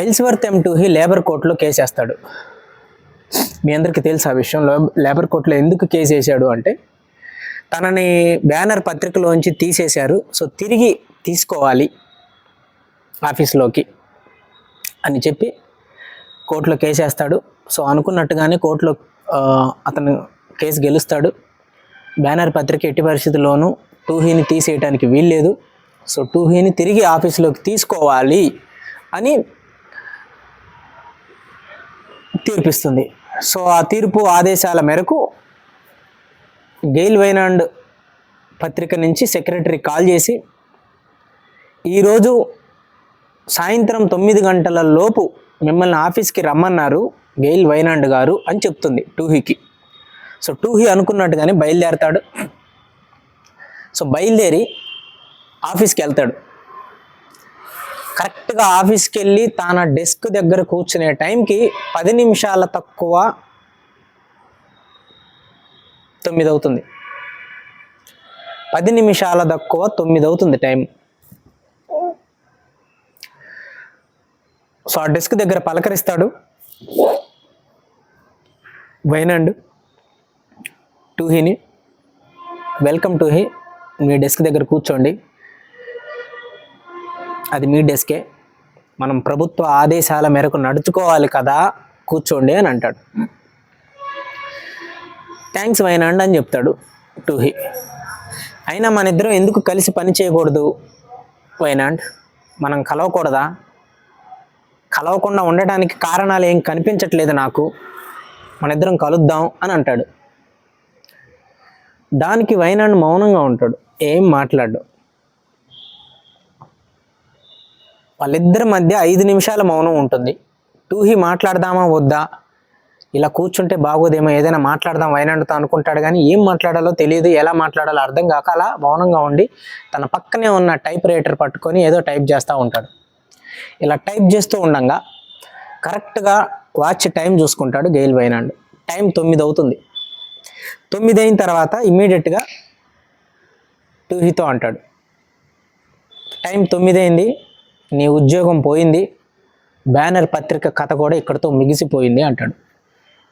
ఎల్స్వర్త్ M2 labour కోర్టులో case వేస్తాడు. మీ అందరికీ తెలుసు ఆ విషయం. లేబర్ కోర్టులో ఎందుకు కేసు వేసాడు అంటే, తనని బ్యానర్ పత్రికలోంచి తీసేశారు, సో తిరిగి తీసుకోవాలి ఆఫీస్లోకి అని చెప్పి కోర్టులో కేసు వేస్తాడు. సో అనుకున్నట్టుగానే కోర్టులో అతను కేసు గెలుస్తాడు. బ్యానర్ పత్రిక ఎట్టి పరిస్థితుల్లోనూ టూహీని తీసేయడానికి వీల్లేదు, సో టూహీని తిరిగి ఆఫీస్లోకి తీసుకోవాలి అని తీర్పిస్తుంది. సో ఆ తీర్పు ఆదేశాల మేరకు గెయిల్ వైనాండ్ పత్రిక నుంచి సెక్రటరీ కాల్ చేసి, ఈరోజు సాయంత్రం 9 గంటల లోపు మిమ్మల్ని ఆఫీస్కి రమ్మన్నారు గెయిల్ వైనాండ్ గారు అని చెప్తుంది టూహీకి. సో టూహీ అనుకున్నట్టుగానే బయలుదేరతాడు. సో బయలుదేరి ఆఫీస్కి వెళ్తాడు. కరెక్ట్గా ఆఫీస్కి వెళ్ళి తన డెస్క్ దగ్గర కూర్చునే టైంకి 10 నిమిషాల తక్కువ 9 అవుతుంది. 10 నిమిషాల తక్కువ 9 అవుతుంది టైం. సో ఆ డెస్క్ దగ్గర పలకరిస్తాడు వైనాండ్ టూహీని. వెల్కమ్ టూహీ, మీ డెస్క్ దగ్గర కూర్చోండి, అది మీ డెస్కే, మనం ప్రభుత్వ ఆదేశాల మేరకు నడుచుకోవాలి కదా, కూర్చోండి అని అంటాడు. థ్యాంక్స్ వైనాండ్ అని చెప్తాడు టూహీ. అయినా మన ఇద్దరం ఎందుకు కలిసి పని చేయకూడదు వైనాండ్? మనం కలవకూడదా? కలవకుండా ఉండటానికి కారణాలు ఏం కనిపించట్లేదు నాకు, మన ఇద్దరం కలుద్దాం అని అంటాడు. దానికి వైనాండ్ మౌనంగా ఉంటాడు, ఏం మాట్లాడు. వాళ్ళిద్దరి మధ్య 5 నిమిషాల మౌనం ఉంటుంది. టూహీ మాట్లాడదామా వద్దా, ఇలా కూర్చుంటే బాగోదేమో, ఏదైనా మాట్లాడదాం వైనాండ్తో అనుకుంటాడు, కానీ ఏం మాట్లాడాలో తెలియదు, ఎలా మాట్లాడాలో అర్థం కాక అలా మౌనంగా ఉండి తన పక్కనే ఉన్న టైప్ రైటర్ పట్టుకొని ఏదో టైప్ చేస్తూ ఉంటాడు. ఇలా టైప్ చేస్తూ ఉండగా కరెక్ట్గా వాచ్ టైం చూసుకుంటాడు గెయిల్ వైనాండ్. టైం 9 అవుతుంది. 9 అయిన తర్వాత ఇమ్మీడియట్గా టూహీతో అంటాడు, టైం 9 అయింది, నీ ఉద్యోగం పోయింది, బ్యానర్ పత్రిక కథ కూడా ఇక్కడితో ముగిసిపోయింది అంటాడు.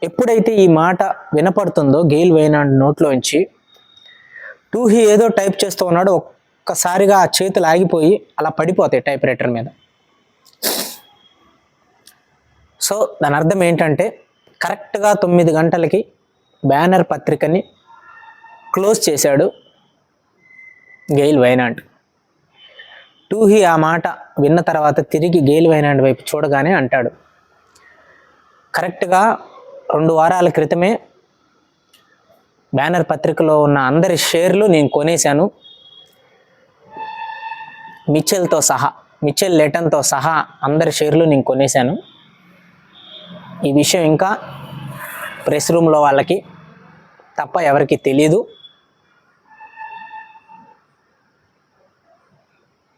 ఎప్పుడైతే ఈ మాట వినపడుతుందో గెయిల్ వైనాండ్ నోట్లోంచి, టూహీ ఏదో టైప్ చేస్తూ ఉన్నాడు, ఒక్కసారిగా ఆ చేతులు ఆగిపోయి అలా పడిపోతాయి టైప్ రైటర్ మీద. సో దాని అర్థం ఏంటంటే, కరెక్ట్గా 9 గంటలకి బ్యానర్ పత్రికని క్లోజ్ చేశాడు గెయిల్ వైనాండ్. టూహీ ఆ మాట విన్న తర్వాత తిరిగి గెయిల్ వైనాండ్ వైపు చూడగానే అంటాడు, కరెక్ట్గా 2 వారాల క్రితమే బ్యానర్ పత్రికలో ఉన్న అందరి షేర్లు నేను కొనేశాను, మిచెల్ లెటన్తో సహా అందరి షేర్లు నేను కొనేశాను. ఈ విషయం ఇంకా ప్రెస్ రూమ్లో వాళ్ళకి తప్ప ఎవరికి తెలీదు.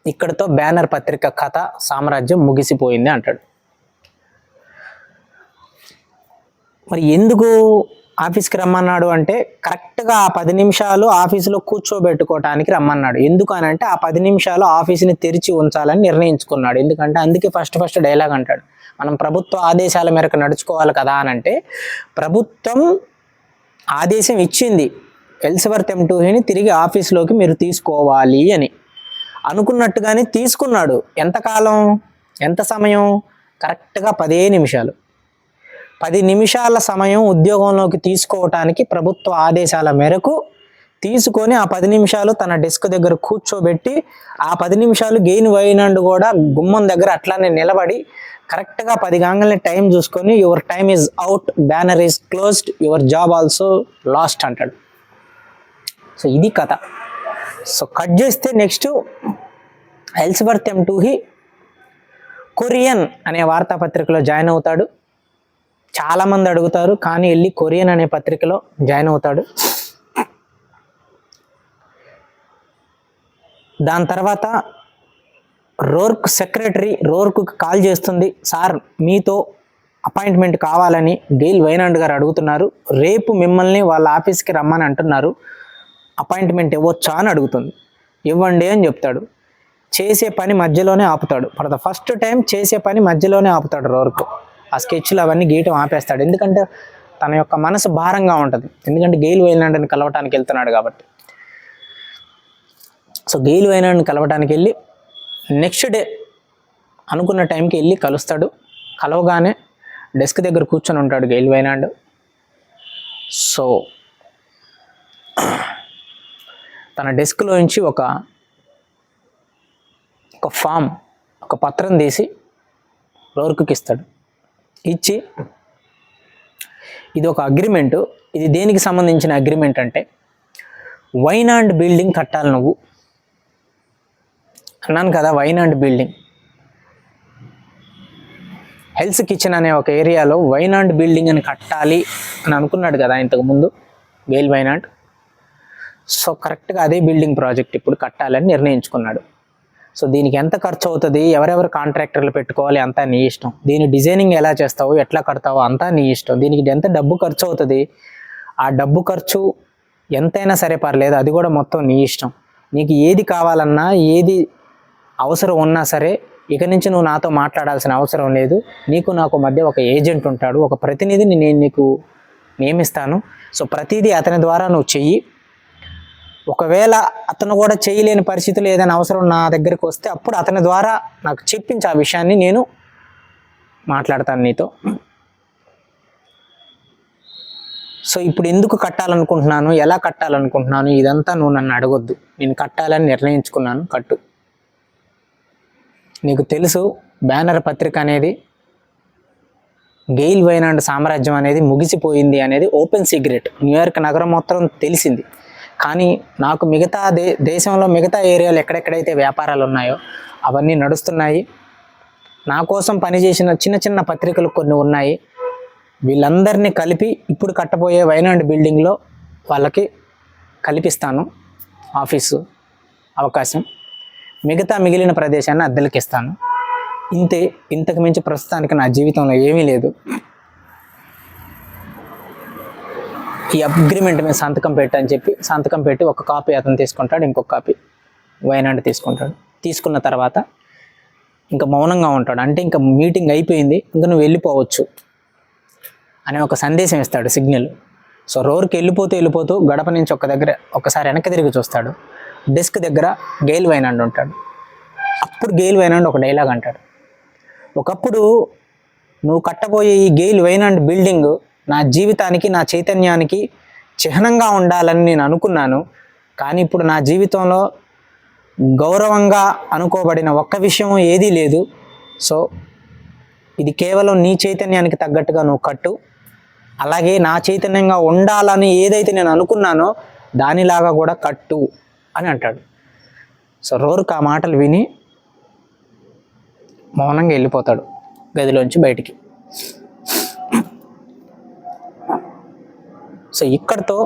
ఇక్కడితో బ్యానర్ పత్రిక కథ సామ్రాజ్యం ముగిసిపోయింది అంటాడు. మరి ఎందుకు ఆఫీస్కి రమ్మన్నాడు అంటే, కరెక్ట్గా ఆ 10 నిమిషాలు ఆఫీసులో కూర్చోబెట్టుకోవటానికి రమ్మన్నాడు. ఎందుకు అని అంటే, ఆ 10 నిమిషాలు ఆఫీస్ని తెరిచి ఉంచాలని నిర్ణయించుకున్నాడు. ఎందుకంటే అందుకే ఫస్ట్ డైలాగ్ అంటాడు, మనం ప్రభుత్వ ఆదేశాల మేరకు నడుచుకోవాలి కదా అని అంటే, ప్రభుత్వం ఆదేశం ఇచ్చింది ఎల్స్వర్త్ M2ని తిరిగి ఆఫీస్లోకి మీరు తీసుకోవాలి అని. అనుకున్నట్టుగానే తీసుకున్నాడు. ఎంతకాలం, ఎంత సమయం? కరెక్ట్గా 10 నిమిషాలు. 10 నిమిషాల సమయం ఉద్యోగంలోకి తీసుకోవటానికి ప్రభుత్వ ఆదేశాల మేరకు తీసుకొని ఆ 10 నిమిషాలు తన డెస్క్ దగ్గర కూర్చోబెట్టి, ఆ 10 నిమిషాలు గెయిల్ వైనాండ్ కూడా గుమ్మం దగ్గర అట్లానే నిలబడి కరెక్ట్గా 10 కాగానే టైం చూసుకొని, your time is out, banner is closed, your job also last అంటాడు. సో ఇది కథ. సో కట్ చేస్తే నెక్స్ట్ ఎల్స్వర్త్ M2 కొరియన్ అనే వార్తాపత్రికలో జాయిన్ అవుతాడు. చాలామంది అడుగుతారు, కానీ వెళ్ళి కొరియన్ అనే పత్రికలో జాయిన్ అవుతాడు. దాని తర్వాత రోర్క్ సెక్రటరీ రోర్కు కాల్ చేస్తుంది, సార్ మీతో అపాయింట్మెంట్ కావాలని గెయిల్ వైనాండ్ గారు అడుగుతున్నారు, రేపు మిమ్మల్ని వాళ్ళ ఆఫీస్కి రమ్మని అంటున్నారు, అపాయింట్మెంట్ ఇవ్వచ్చా అని అడుగుతుంది. ఇవ్వండి అని చెప్తాడు. చేసే పని మధ్యలోనే ఆపుతాడు. ఫర్ ద ఫస్ట్ టైం చేసే పని మధ్యలోనే ఆపుతాడు రోర్క్. ఆ స్కెచ్లు అవన్నీ గీయటం ఆపేస్తాడు. ఎందుకంటే తన యొక్క మనసు భారంగా ఉంటుంది. ఎందుకంటే గెయిల్ వైనాండ్ని కలవటానికి వెళ్తున్నాడు కాబట్టి. సో గెయిల్ వైనాండ్ని కలవటానికి వెళ్ళి నెక్స్ట్ డే అనుకున్న టైంకి వెళ్ళి కలుస్తాడు. కలవగానే డెస్క్ దగ్గర కూర్చొని ఉంటాడు గెయిల్ వైనాండ్. సో తన డెస్క్లో నుంచి ఒక ఫామ్, ఒక పత్రం తీసి రోర్క్కి ఇస్తాడు. ఇచ్చి ఇది ఒక అగ్రిమెంటు. ఇది దేనికి సంబంధించిన అగ్రిమెంట్ అంటే వైనాండ్ బిల్డింగ్ కట్టాలి నువ్వు. అన్నాను కదా, వైనాండ్ బిల్డింగ్, హెల్త్ కిచెన్ అనే ఒక ఏరియాలో వైనాండ్ బిల్డింగ్ అని కట్టాలి అని అనుకున్నాడు కదా ఇంతకుముందు గెయిల్ వైనాండ్. సో కరెక్ట్గా అదే బిల్డింగ్ ప్రాజెక్ట్ ఇప్పుడు కట్టాలని నిర్ణయించుకున్నాడు. సో దీనికి ఎంత ఖర్చు అవుతుంది, ఎవరెవరు కాంట్రాక్టర్లు పెట్టుకోవాలి, అంతా నీ ఇష్టం. దీని డిజైనింగ్ ఎలా చేస్తావు, ఎట్లా కడతావు, అంతా నీ ఇష్టం. దీనికి ఎంత డబ్బు ఖర్చు అవుతుంది, ఆ డబ్బు ఖర్చు ఎంతైనా సరే పర్లేదు, అది కూడా మొత్తం నీ ఇష్టం. నీకు ఏది కావాలన్నా, ఏది అవసరం ఉన్నా సరే ఇక నుంచి నువ్వు నాతో మాట్లాడాల్సిన అవసరం లేదు. నీకు నాకు మధ్య ఒక ఏజెంట్ ఉంటాడు, ఒక ప్రతినిధిని నేను నీకు నియమిస్తాను. సో ప్రతిదీ అతని ద్వారా నువ్వు చెయ్యి. ఒకవేళ అతను కూడా చేయలేని పరిస్థితులు ఏదైనా అవసరం నా దగ్గరికి వస్తే అప్పుడు అతని ద్వారా నాకు చెప్పించి ఆ విషయాన్ని నేను మాట్లాడతాను నీతో. సో ఇప్పుడు ఎందుకు కట్టాలనుకుంటున్నాను, ఎలా కట్టాలనుకుంటున్నాను, ఇదంతా నువ్వు నన్ను అడగొద్దు. నేను కట్టాలని నిర్ణయించుకున్నాను, కట్టు. నీకు తెలుసు బ్యానర్ పత్రిక అనేది, గెయిల్ వైనాండ్ సామ్రాజ్యం అనేది ముగిసిపోయింది అనేది ఓపెన్ సీక్రెట్. న్యూయార్క్ నగరం మొత్తం తెలిసింది. కానీ నాకు మిగతా దేశంలో మిగతా ఏరియాలు ఎక్కడెక్కడైతే వ్యాపారాలు ఉన్నాయో అవన్నీ నడుస్తున్నాయి. నా కోసం పనిచేసిన చిన్న చిన్న పత్రికలు కొన్ని ఉన్నాయి. వీళ్ళందరినీ కలిపి ఇప్పుడు కట్టబోయే వైనాండ్ బిల్డింగ్లో వాళ్ళకి కల్పిస్తాను ఆఫీసు అవకాశం. మిగిలిన ప్రదేశాన్ని అద్దెలకి ఇస్తాను. ఇంతే, ఇంతకు మించి ప్రస్తుతానికి నా జీవితంలో ఏమీ లేదు. ఈ అగ్రిమెంట్ మీద సంతకం పెట్టని చెప్పి సంతకం పెట్టి ఒక కాపీ అతను తీసుకుంటాడు, ఇంకొక కాపీ వైనాండ్ తీసుకుంటాడు. తీసుకున్న తర్వాత ఇంకా మౌనంగా ఉంటాడు. అంటే ఇంకా మీటింగ్ అయిపోయింది, ఇంకా నువ్వు వెళ్ళిపోవచ్చు అనే ఒక సందేశం ఇస్తాడు, సిగ్నల్. సో రోర్కి వెళ్ళిపోతూ గడప నుంచి ఒకసారి వెనక్కి తిరిగి చూస్తాడు. డెస్క్ దగ్గర గెయిల్ వైనాండ్ ఉంటాడు. అప్పుడు గెయిల్ వైనాండ్ ఒక డైలాగ్ అంటాడు, ఒకప్పుడు నువ్వు కట్టబోయే ఈ గెయిల్ వైనాండ్ బిల్డింగ్ నా జీవితానికి, నా చైతన్యానికి చిహ్నంగా ఉండాలని నేను అనుకున్నాను. కానీ ఇప్పుడు నా జీవితంలో గౌరవంగా అనుకోబడిన ఒక్క విషయం ఏదీ లేదు. సో ఇది కేవలం నీ చైతన్యానికి తగ్గట్టుగా నువ్వు కట్టు. అలాగే నా చైతన్యంగా ఉండాలని ఏదైతే నేను అనుకున్నానో దానిలాగా కూడా కట్టు అని అంటాడు. సో రోర్క్ ఆ మాటలు విని మౌనంగా వెళ్ళిపోతాడు గదిలోంచి బయటికి. సో ఇక్కడితో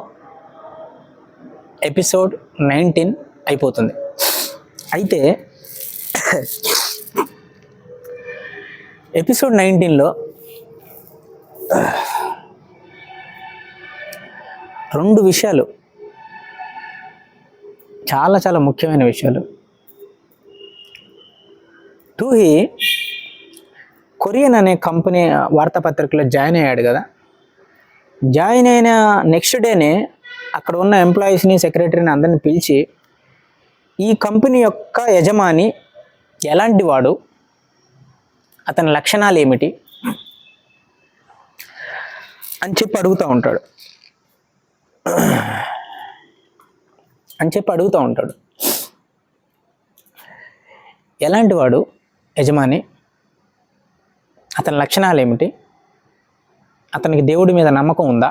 ఎపిసోడ్ 19 అయిపోతుంది. అయితే ఎపిసోడ్ 19లో 2 విషయాలు, చాలా చాలా ముఖ్యమైన విషయాలు. టూహీ కొరియన్ అనే కంపెనీ వార్తాపత్రికలో జాయిన్ అయ్యాడు కదా. జాయిన్ అయిన నెక్స్ట్ డేనే అక్కడ ఉన్న ఎంప్లాయీస్ని, సెక్రటరీని అందరిని పిలిచి ఈ కంపెనీ యొక్క యజమాని ఎలాంటి వాడు, అతని లక్షణాలు ఏమిటి అని చెప్పి అడుగుతూ ఉంటాడు. ఎలాంటి వాడు యజమాని, అతని లక్షణాలు ఏమిటి, అతనికి దేవుడి మీద నమ్మకం ఉందా,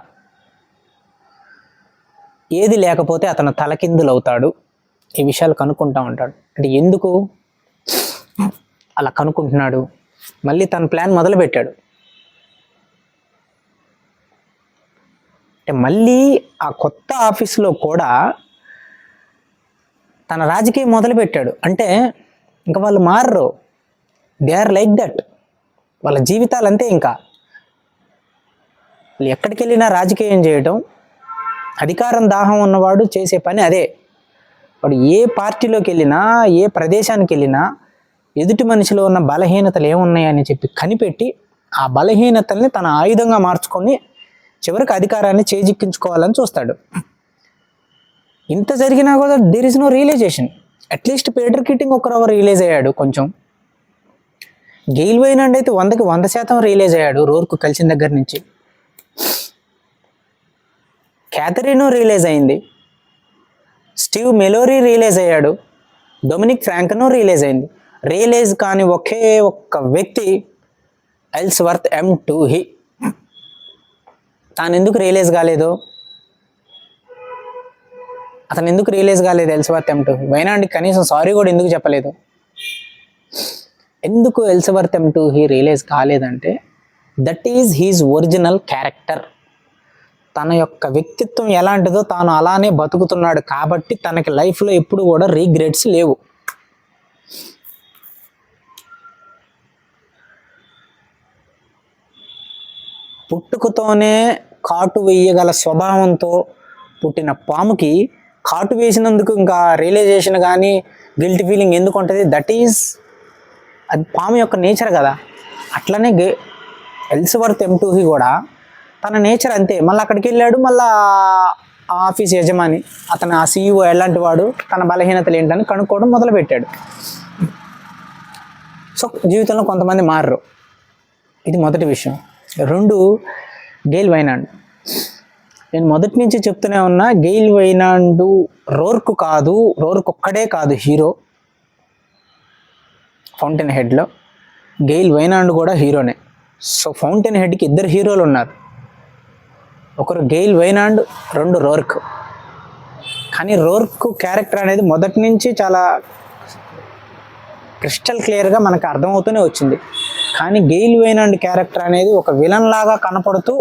ఏది లేకపోతే అతను తలకిందులు అవుతాడు, ఈ విషయాలు కనుక్కుంటూ ఉంటాడు. అంటే ఎందుకు అలా కనుక్కుంటున్నాడు? మళ్ళీ తన ప్లాన్ మొదలుపెట్టాడు. అంటే మళ్ళీ ఆ కొత్త ఆఫీసులో కూడా తన రాజకీయం మొదలుపెట్టాడు. అంటే ఇంకా వాళ్ళు మారరు, దే ఆర్ లైక్ దట్. వాళ్ళ జీవితాలు అంతే. ఇంకా వాళ్ళు ఎక్కడికి వెళ్ళినా రాజకీయం చేయటం, అధికారం దాహం ఉన్నవాడు చేసే పని అదే. వాడు ఏ పార్టీలోకి వెళ్ళినా, ఏ ప్రదేశానికి వెళ్ళినా ఎదుటి మనిషిలో ఉన్న బలహీనతలు ఏమున్నాయని చెప్పి కనిపెట్టి ఆ బలహీనతల్ని తన ఆయుధంగా మార్చుకొని చివరికి అధికారాన్ని చేజిక్కించుకోవాలని చూస్తాడు. ఇంత జరిగినా కూడా there is no realization. At least Peter Keating ఒకరవ రియలైజ్ అయ్యాడు కొంచెం. గెయిల్ వైనాండ్ అయితే 100కి 100% రియలైజ్ అయ్యాడు రోర్కు కలిసిన దగ్గర నుంచి. క్యాథరిన్ రియలైజ్ అయింది, స్టీవ్ మెలోరీ రియలైజ్ అయ్యాడు, డొమినిక్ ఫ్రాంకనో రియలైజ్ అయింది. రియలైజ్ కాని ఒకే ఒక్క వ్యక్తి ఎల్స్వర్త్ ఎం టూహీ. తాను ఎందుకు రియలైజ్ కాలేదు? అతను ఎందుకు రియలైజ్ కాలేదు ఎల్స్వర్త్ ఎం టూహీ? వైనాండ్కి కనీసం సారీ కూడా ఎందుకు చెప్పలేదు? ఎందుకు ఎల్స్వర్త్ ఎం టూహీ రియలైజ్ కాలేదంటే that is his original character. తన యొక్క వ్యక్తిత్వం ఎలాంటిదో తాను అలానే బతుకుతున్నాడు కాబట్టి తనకి లైఫ్లో ఎప్పుడు కూడా రీగ్రెట్స్ లేవు. పుట్టుకతోనే కాటు వేయగల స్వభావంతో పుట్టిన పాముకి కాటు వేసినందుకు ఇంకా రియలైజేషన్ కానీ గిల్ట్ ఫీలింగ్ ఎందుకు ఉంటుంది? దట్ ఈజ్ అది పాము యొక్క నేచర్ కదా. అట్లనే ఎల్స్వర్త్ ఎం టూహీ కూడా తన నేచర్ అంతే. మళ్ళీ అక్కడికి వెళ్ళాడు, మళ్ళీ ఆఫీస్ యజమాని అతను ఆ సీఈఓ ఎలాంటి వాడు, తన బలహీనతలు ఏంటని కనుక్కోవడం మొదలుపెట్టాడు. సో జీవితంలో కొంతమంది మారరు, ఇది మొదటి విషయం. 2, గెయిల్ వైనాండ్. నేను మొదటి నుంచి చెప్తూనే ఉన్నా, గెయిల్ వైనాండ్ రోర్క్ కాదు, రోర్క్ ఒక్కడే కాదు హీరో ఫౌంటైన్ హెడ్లో. గెయిల్ వైనాండ్ కూడా హీరోనే. సో ఫౌంటైన్ హెడ్కి 2 హీరోలు ఉన్నారు, ఒకరు గెయిల్ వైనాండ్, 2 రోర్క్. కానీ రోర్క్ క్యారెక్టర్ అనేది మొదటి నుంచి చాలా క్రిస్టల్ క్లియర్గా మనకు అర్థమవుతూనే వచ్చింది. కానీ గెయిల్ వైనాండ్ క్యారెక్టర్ అనేది ఒక విలన్ లాగా కనపడుతూ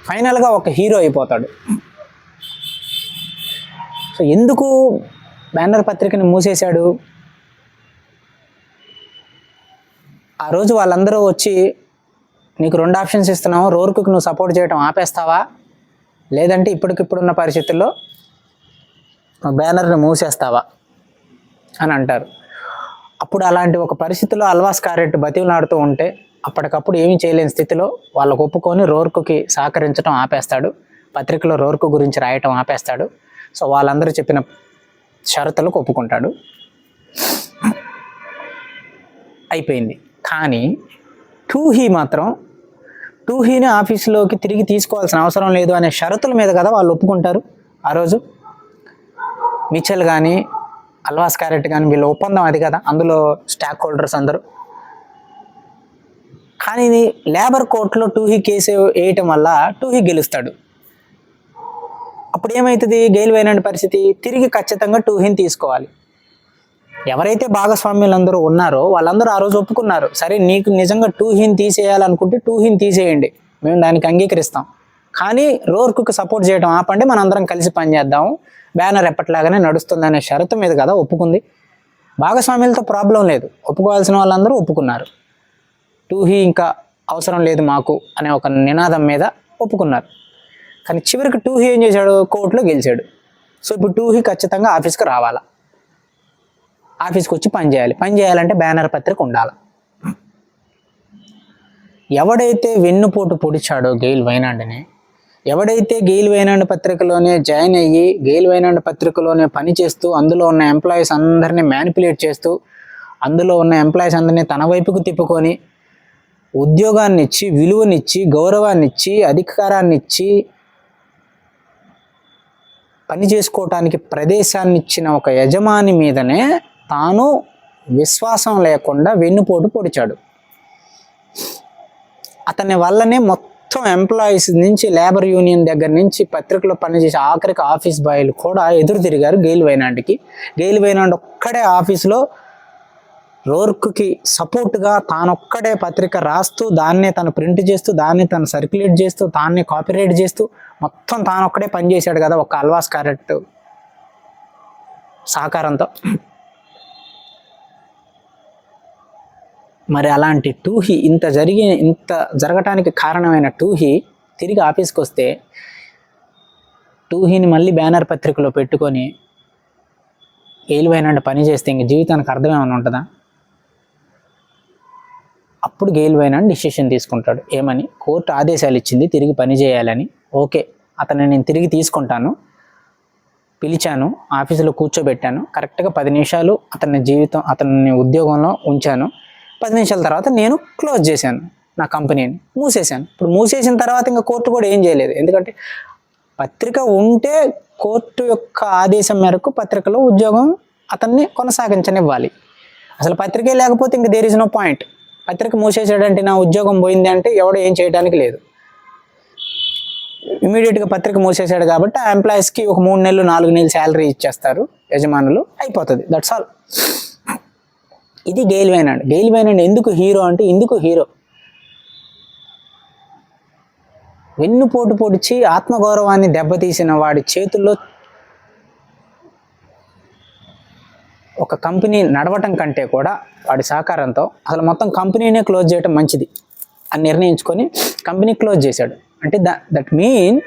ఫైనల్గా ఒక హీరో అయిపోతాడు. సో ఎందుకు బ్యానర్ పత్రికని మూసేశాడు? ఆ రోజు వాళ్ళందరూ వచ్చి నీకు 2 ఆప్షన్స్ ఇస్తున్నావు, రోర్కు నువ్వు సపోర్ట్ చేయడం ఆపేస్తావా, లేదంటే ఇప్పటికిప్పుడున్న పరిస్థితుల్లో బ్యానర్ని మూసేస్తావా అని అంటారు. అప్పుడు అలాంటి ఒక పరిస్థితిలో అల్వా స్కారెట్ బతిమలాడుతూ ఉంటే అప్పటికప్పుడు ఏమీ చేయలేని స్థితిలో వాళ్ళకు ఒప్పుకొని రోర్కుకి సహకరించడం ఆపేస్తాడు, పత్రికలో రోర్కు గురించి రాయటం ఆపేస్తాడు. సో వాళ్ళందరూ చెప్పిన షరతులకు ఒప్పుకుంటాడు, అయిపోయింది. కానీ టూహీ మాత్రం టూహీని ఆఫీసులోకి తిరిగి తీసుకోవాల్సిన అవసరం లేదు అనే షరతుల మీద కదా వాళ్ళు ఒప్పుకుంటారు. ఆ రోజు మిచెల్ కానీ అల్వా స్కారెట్ కానీ వీళ్ళ ఒప్పందం అది కదా, అందులో స్టాక్ హోల్డర్స్ అందరూ. కానీ లేబర్ కోర్టులో టూహీ కేసు వేయటం వల్ల టూహీ గెలుస్తాడు. అప్పుడు ఏమవుతుంది? గెయిల్ వైనాండ్ పరిస్థితి తిరిగి ఖచ్చితంగా టూహీని తీసుకోవాలి. ఎవరైతే భాగస్వామ్యులందరూ ఉన్నారో వాళ్ళందరూ ఆ రోజు ఒప్పుకున్నారు, సరే నీకు నిజంగా టూహీని తీసేయాలనుకుంటే టూహీని తీసేయండి, మేము దానికి అంగీకరిస్తాం, కానీ రోర్కుకి సపోర్ట్ చేయడం ఆపండి, మనందరం కలిసి పనిచేద్దాము, బ్యానర్ ఎప్పటిలాగానే నడుస్తుంది అనే షరతు మీద కదా ఒప్పుకుంది. భాగస్వామ్యులతో ప్రాబ్లం లేదు, ఒప్పుకోవాల్సిన వాళ్ళందరూ ఒప్పుకున్నారు. టూహీ ఇంకా అవసరం లేదు మాకు అనే ఒక నినాదం మీద ఒప్పుకున్నారు. కానీ చివరికి టూహీ ఏం చేశాడు? కోర్టులో గెలిచాడు. సో ఇప్పుడు టూహీ ఖచ్చితంగా ఆఫీస్కి రావాలా, ఆఫీస్కి వచ్చి పని చేయాలి. పని చేయాలంటే బ్యానర్ పత్రిక ఉండాలి. ఎవడైతే వెన్నుపోటు పొడిచాడో గెయిల్ వైనాండ్ని, ఎవడైతే గెయిల్ వైనాండ్ పత్రికలోనే జాయిన్ అయ్యి గెయిల్ వైనాండ్ పత్రికలోనే పని చేస్తూ అందులో ఉన్న ఎంప్లాయీస్ అందరినీ మ్యానిపులేట్ చేస్తూ అందులో ఉన్న ఎంప్లాయీస్ అందరినీ తన వైపుకు తిప్పుకొని ఉద్యోగాన్ని ఇచ్చి, విలువనిచ్చి, గౌరవాన్ని ఇచ్చి, అధికారాన్ని ఇచ్చి, పని చేసుకోవటానికి ప్రదేశాన్ని ఇచ్చిన ఒక యజమాని మీదనే తాను విశ్వాసం లేకుండా వెన్నుపోటు పొడిచాడు. అతని వల్లనే మొత్తం ఎంప్లాయీస్ నుంచి, లేబర్ యూనియన్ దగ్గర నుంచి, పత్రికలో పనిచేసే ఆఖరికి ఆఫీస్ బాయ్లు కూడా ఎదురు తిరిగారు గెయిల్ వైనాండ్కి. గెయిల్ వైనాండ్ ఒక్కడే ఆఫీస్లో రోర్కుకి సపోర్ట్గా తానొక్కడే పత్రిక రాస్తూ, దాన్నే తను ప్రింట్ చేస్తూ, దాన్ని తను సర్క్యులేట్ చేస్తూ, దాన్ని కాపీరైట్ చేస్తూ మొత్తం తానొక్కడే పనిచేశాడు కదా ఒక అల్వా స్కారెట్ సహకారంతో. మరి అలాంటి టూహీ ఇంత జరగటానికి కారణమైన టూహీ తిరిగి ఆఫీస్కి వస్తే టూహీని మళ్ళీ బ్యానర్ పత్రికలో పెట్టుకొని గెయిల్ వైనాండ్ పని చేస్తే ఇంక జీవితానికి అర్థం ఏమైనా ఉంటుందా? అప్పుడు గెయిల్ వైనాండ్ డిసిషన్ తీసుకుంటాడు. ఏమని? కోర్టు ఆదేశాలు ఇచ్చింది తిరిగి పని చేయాలని. ఓకే, అతన్ని నేను తిరిగి తీసుకుంటాను. పిలిచాను, ఆఫీసులో కూర్చోబెట్టాను, కరెక్ట్గా 10 నిమిషాలు అతన్ని ఉద్యోగంలో ఉంచాను. 10 నిమిషాల తర్వాత నేను క్లోజ్ చేశాను, నా కంపెనీని మూసేశాను. ఇప్పుడు మూసేసిన తర్వాత ఇంకా కోర్టు కూడా ఏం చేయలేదు. ఎందుకంటే పత్రిక ఉంటే కోర్టు యొక్క ఆదేశం మేరకు పత్రికలో ఉద్యోగం అతన్ని కొనసాగించనివ్వాలి. అసలు పత్రికే లేకపోతే ఇంక దేర్ ఇస్ నో పాయింట్. పత్రిక మూసేసాడంటే నా ఉద్యోగం పోయింది అంటే ఎవడు ఏం చేయడానికి లేదు. ఇమీడియట్గా పత్రిక మూసేశాడు కాబట్టి ఆ ఎంప్లాయీస్కి ఒక 3 నెలలు 4 నెలలు శాలరీ ఇచ్చేస్తారు యజమానులు, అయిపోతుంది. That's all. ఇది గెయిల్ వైనాండ్. గెయిల్ వైనాండ్ ఎందుకు హీరో అంటే, ఇందుకు హీరో వెన్నుపోటు పొడిచి ఆత్మగౌరవాన్ని దెబ్బతీసిన వాడి చేతుల్లో ఒక కంపెనీ నడవటం కంటే కూడా వాడి సహకారంతో అసలు మొత్తం కంపెనీనే క్లోజ్ చేయడం మంచిది అని నిర్ణయించుకొని కంపెనీ క్లోజ్ చేశాడు. అంటే దట్ మీన్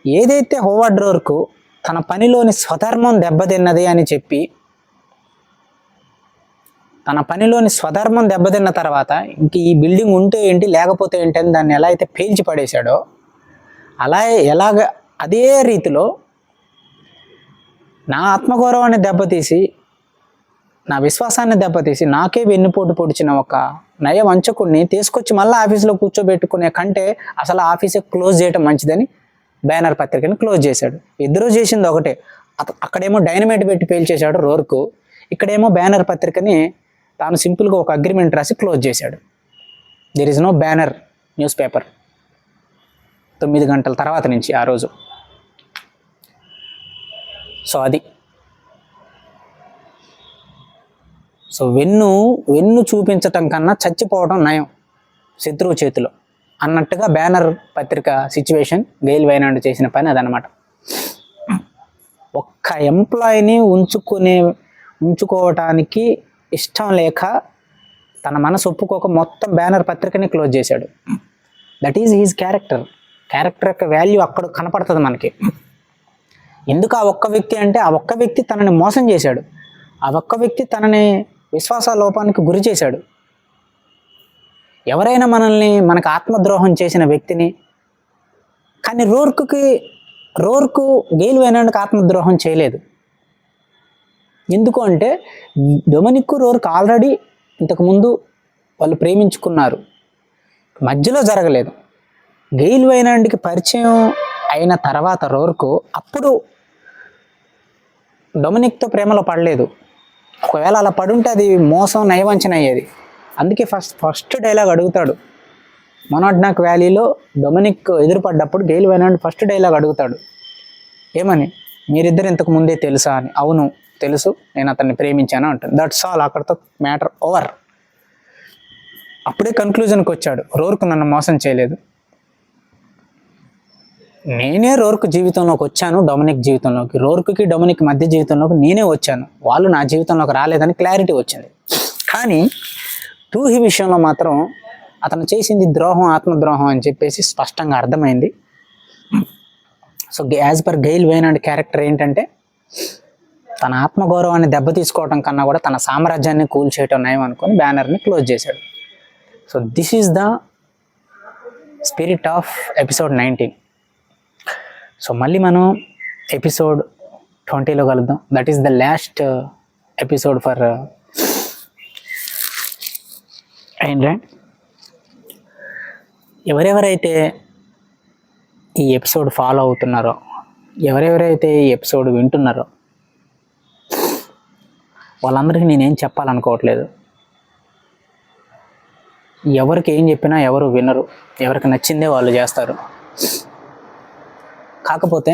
ఏదైతే హోవార్డ్ రోర్క్ తన పనిలోని స్వధర్మం దెబ్బతిన్నది అని చెప్పి, తన పనిలోని స్వధర్మం దెబ్బతిన్న తర్వాత ఇంక ఈ బిల్డింగ్ ఉంటే ఏంటి లేకపోతే ఏంటి అని దాన్ని ఎలా అయితే పేల్చి పడేశాడో, అదే రీతిలో నా ఆత్మగౌరవాన్ని దెబ్బతీసి, నా విశ్వాసాన్ని దెబ్బతీసి, నాకే వెన్నుపోటు పొడిచిన ఒక నయవంచకుడిని తీసుకొచ్చి మళ్ళీ ఆఫీస్లో కూర్చోబెట్టుకునే కంటే అసలు ఆఫీసే క్లోజ్ చేయడం మంచిదని బ్యానర్ పత్రికని క్లోజ్ చేశాడు. ఇద్దరూ చేసింది ఒకటే. అక్కడేమో డైనమైట్ పెట్టి పేల్చేశాడు రోర్కు, ఇక్కడేమో బ్యానర్ పత్రికని తాను సింపుల్గా ఒక అగ్రిమెంట్ రాసి క్లోజ్ చేశాడు. There is no banner newspaper 9 గంటల తర్వాత నుంచి ఆ రోజు. సో అది. సో వెన్ను చూపించటం కన్నా చచ్చిపోవడం నయం శత్రువు చేతిలో అన్నట్టుగా బ్యానర్ పత్రిక సిచ్యువేషన్. గెయిల్ వైనాండ్ చేసిన పని అదనమాట. ఒక్క ఎంప్లాయీని ఉంచుకోవటానికి ఇష్టం లేక తన మనసు ఒప్పుకోక మొత్తం బ్యానర్ పత్రికని క్లోజ్ చేశాడు. దట్ ఈజ్ హీజ్ క్యారెక్టర్ యొక్క వాల్యూ అక్కడ కనపడుతుంది మనకి. ఎందుకు ఆ ఒక్క వ్యక్తి అంటే, ఆ ఒక్క వ్యక్తి తనని మోసం చేశాడు, ఆ ఒక్క వ్యక్తి తనని విశ్వాస లోపానికి గురి చేశాడు. ఎవరైనా మనకు ఆత్మద్రోహం చేసిన వ్యక్తిని, కానీ రోర్కు గెయిల్ వైనాండ్కి ఆత్మద్రోహం చేయలేదు. ఎందుకు అంటే డొమినిక్ రోర్క్ ఆల్రెడీ ఇంతకుముందు వాళ్ళు ప్రేమించుకున్నారు, మధ్యలో జరగలేదు. గెయిల్ వైనాండ్కి పరిచయం అయిన తర్వాత రోర్కు అప్పుడు డొమినిక్తో ప్రేమలో పడలేదు. ఒకవేళ అలా పడుంటే అది మోసం, నయవంచన అయ్యేది. అందుకే ఫస్ట్ డైలాగ్ అడుగుతాడు మొనాడ్నాక్ వ్యాలీలో. డొమినిక్ ఎదురుపడ్డప్పుడు గెయిల్ వైనాండ్ ఫస్ట్ డైలాగ్ అడుగుతాడు, ఏమని? మీరిద్దరు ఇంతకు ముందే తెలుసా అని. అవును తెలుసు, నేను అతన్ని ప్రేమించాను అంటాను. That's all. అక్కడితో మ్యాటర్ ఓవర్. అప్పుడే కన్క్లూజన్కి వచ్చాడు, రోర్క్ నన్ను మోసం చేయలేదు, నేనే రోర్క్ జీవితంలోకి వచ్చాను, డొమినిక్ జీవితంలోకి. రోర్క్కి డొమినిక్ మధ్య జీవితంలోకి నేనే వచ్చాను, వాళ్ళు నా జీవితంలోకి రాలేదని క్లారిటీ వచ్చింది. కానీ టూహీ విషయంలో మాత్రం అతను చేసింది ద్రోహం, ఆత్మద్రోహం అని చెప్పేసి స్పష్టంగా అర్థమైంది. So as per Gail Wynand character ఏంటంటే, తన ఆత్మగౌరవాన్ని దెబ్బతీసుకోవడం కన్నా కూడా తన సామ్రాజ్యాన్ని కూల్చేయటం నయం అనుకొని బ్యానర్ని క్లోజ్ చేశాడు. So this is the spirit of episode 19. So మళ్ళీ మనం ఎపిసోడ్ 20లో కలుద్దాం. That is the last episode for Ayn Rand. ఎవరెవరైతే ఈ ఎపిసోడ్ ఫాలో అవుతున్నారో, ఎవరెవరైతే ఈ ఎపిసోడ్ వింటున్నారో వాళ్ళందరికీ నేనేం చెప్పాలనుకోవట్లేదు. ఎవరికి ఏం చెప్పినా ఎవరు వినరు, ఎవరికి నచ్చిందే వాళ్ళు చేస్తారు. కాకపోతే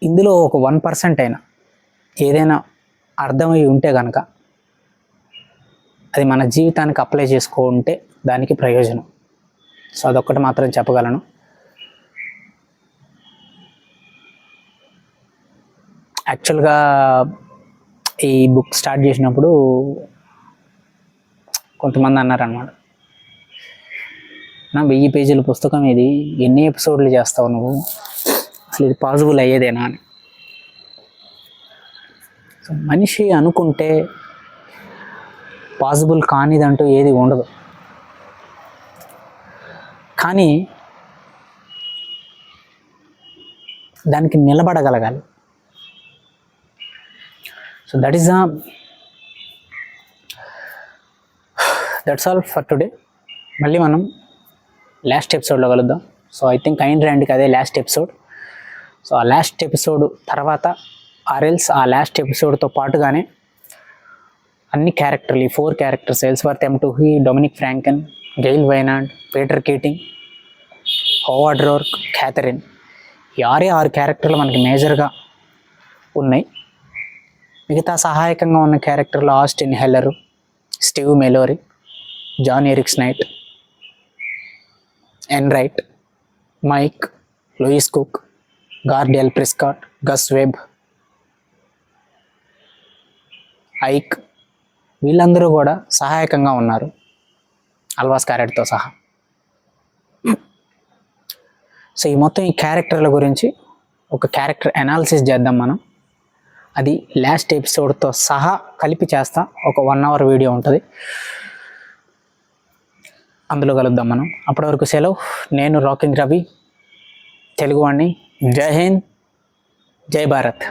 ఇందులో ఒక 1% అయినా ఏదైనా అర్థమై ఉంటే కనుక అది మన జీవితానికి అప్లై చేసుకుంటే దానికి ప్రయోజనం. సో అదొక్కటి మాత్రం చెప్పగలను. యాక్చువల్గా ఈ బుక్ స్టార్ట్ చేసినప్పుడు కొంతమంది అన్నారన్నమాట, నా 1000 పేజీల పుస్తకం ఇది, ఎన్ని ఎపిసోడ్లు చేస్తావు నువ్వు, అసలు ఇది పాసిబుల్ అయ్యేదేనా అని. సో మనిషి అనుకుంటే పాసిబుల్ కానిదంటూ ఏది ఉండదు. కానీ దానికి నిలబడగలగాలి. So that's all for today. మళ్ళీ మనం లాస్ట్ ఎపిసోడ్లో కలుద్దాం. సో ఐ థింక్ ఐన్ ర్యాండ్కి అదే లాస్ట్ ఎపిసోడ్. సో ఆ లాస్ట్ ఎపిసోడ్ తర్వాత ఆర్ఎల్స్ ఆ లాస్ట్ ఎపిసోడ్తో పాటుగానే అన్ని క్యారెక్టర్లు, ఈ 4 characters, Ellsworth M2, Dominique Francon, Gail Wynand, Peter Keating, Howard Roark, Catherine, ఈ 6 క్యారెక్టర్లు మనకి మేజర్గా ఉన్నాయి. మిగతా సహాయకంగా ఉన్న క్యారెక్టర్లు Austin Heller, Steve Mallory, John Erik Snyte, Enright, Mike, Lois Cook, గార్డియల్ ప్రిస్కాట్, గస్ వెబ్, ఐక్, వీళ్ళందరూ కూడా సహాయకంగా ఉన్నారు అల్వాస్ క్యారెట్తో సహా. సో ఈ మొత్తం ఈ క్యారెక్టర్ల గురించి ఒక క్యారెక్టర్ అనాలిసిస్ చేద్దాం మనం. అది లాస్ట్ ఎపిసోడ్తో సహా కలిపి చేస్తా. ఒక 1 hour వీడియో ఉంటుంది, అందులో కలుద్దాం మనం. అప్పటి వరకు సెలవు. నేను రాకింగ్ రవి, తెలుగువాణ్ణి. జై హింద్, జై భారత్.